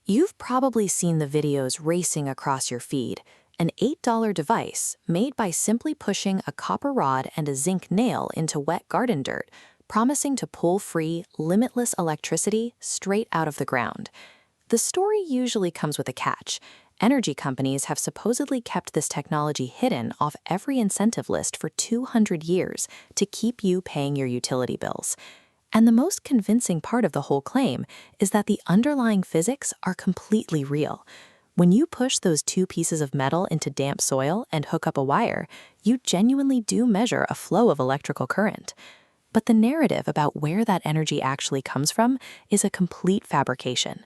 You've probably seen the videos racing across your feed, an $8 device made by simply pushing a copper rod and a zinc nail into wet garden dirt, promising to pull free, limitless electricity straight out of the ground. The story usually comes with a catch. Energy companies have supposedly kept this technology hidden off every incentive list for 200 years to keep you paying your utility bills. And the most convincing part of the whole claim is that the underlying physics are completely real. When you push those two pieces of metal into damp soil and hook up a wire, you genuinely do measure a flow of electrical current. But the narrative about where that energy actually comes from is a complete fabrication.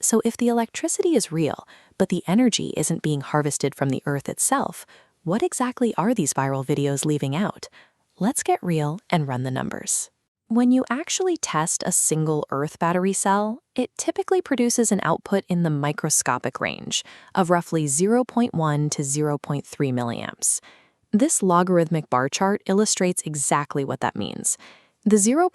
So if the electricity is real, but the energy isn't being harvested from the Earth itself, what exactly are these viral videos leaving out? Let's get real and run the numbers. When you actually test a single Earth battery cell, it typically produces an output in the microscopic range of roughly 0.1 to 0.3 milliamps. This logarithmic bar chart illustrates exactly what that means. The 0.2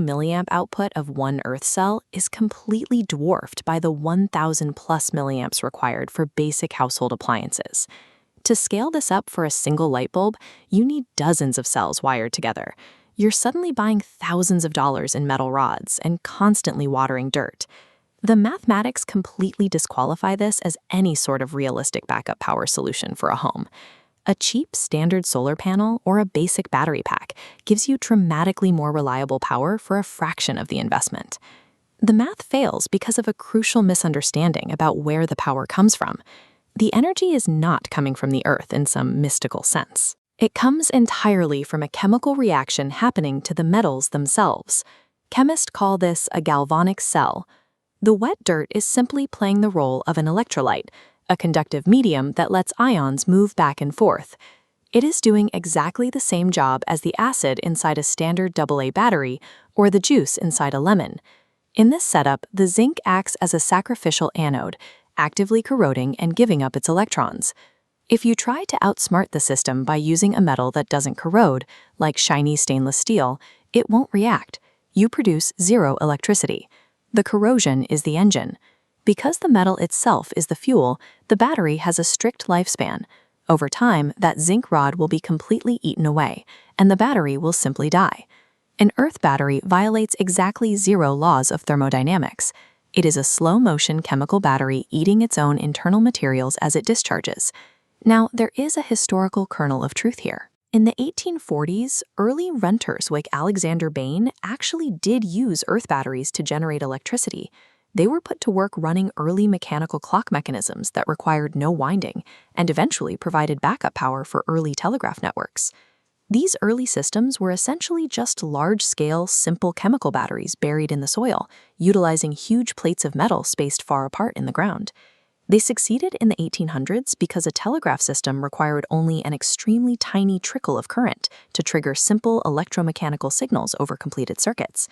milliamp output of one Earth cell is completely dwarfed by the 1,000 plus milliamps required for basic household appliances. To scale this up for a single light bulb, you need dozens of cells wired together. You're suddenly buying thousands of dollars in metal rods and constantly watering dirt. The mathematics completely disqualify this as any sort of realistic backup power solution for a home. A cheap standard solar panel or a basic battery pack gives you dramatically more reliable power for a fraction of the investment. The math fails because of a crucial misunderstanding about where the power comes from. The energy is not coming from the Earth in some mystical sense. It comes entirely from a chemical reaction happening to the metals themselves. Chemists call this a galvanic cell. The wet dirt is simply playing the role of an electrolyte, a conductive medium that lets ions move back and forth. It is doing exactly the same job as the acid inside a standard AA battery or the juice inside a lemon. In this setup, the zinc acts as a sacrificial anode, actively corroding and giving up its electrons. If you try to outsmart the system by using a metal that doesn't corrode, like shiny stainless steel, it won't react. You produce zero electricity. The corrosion is the engine. Because the metal itself is the fuel, the battery has a strict lifespan. Over time, that zinc rod will be completely eaten away, and the battery will simply die. An Earth battery violates exactly zero laws of thermodynamics. It is a slow-motion chemical battery eating its own internal materials as it discharges. Now, there is a historical kernel of truth here. In the 1840s, early renters like Alexander Bain actually did use Earth batteries to generate electricity. They were put to work running early mechanical clock mechanisms that required no winding and eventually provided backup power for early telegraph networks. These early systems were essentially just large-scale, simple chemical batteries buried in the soil, utilizing huge plates of metal spaced far apart in the ground. They succeeded in the 1800s because a telegraph system required only an extremely tiny trickle of current to trigger simple electromechanical signals over completed circuits.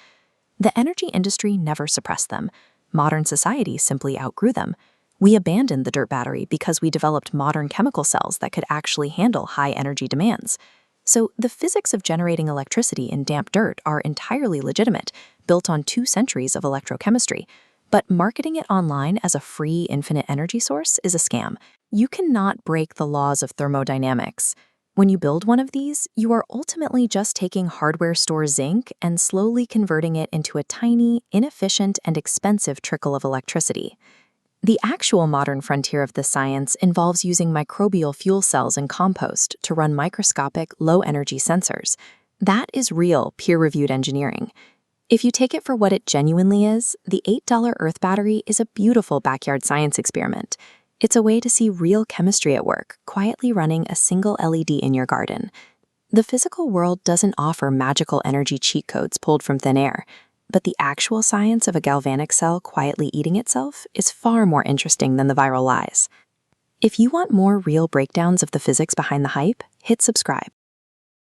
The energy industry never suppressed them. Modern society simply outgrew them. We abandoned the dirt battery because we developed modern chemical cells that could actually handle high energy demands. So the physics of generating electricity in damp dirt are entirely legitimate, built on 2 centuries of electrochemistry. But marketing it online as a free, infinite energy source is a scam. You cannot break the laws of thermodynamics. When you build one of these, you are ultimately just taking hardware store zinc and slowly converting it into a tiny, inefficient, and expensive trickle of electricity. The actual modern frontier of this science involves using microbial fuel cells and compost to run microscopic, low-energy sensors. That is real, peer-reviewed engineering. If you take it for what it genuinely is, the $8 Earth battery is a beautiful backyard science experiment. It's a way to see real chemistry at work, quietly running a single LED in your garden. The physical world doesn't offer magical energy cheat codes pulled from thin air, but the actual science of a galvanic cell quietly eating itself is far more interesting than the viral lies. If you want more real breakdowns of the physics behind the hype, hit subscribe.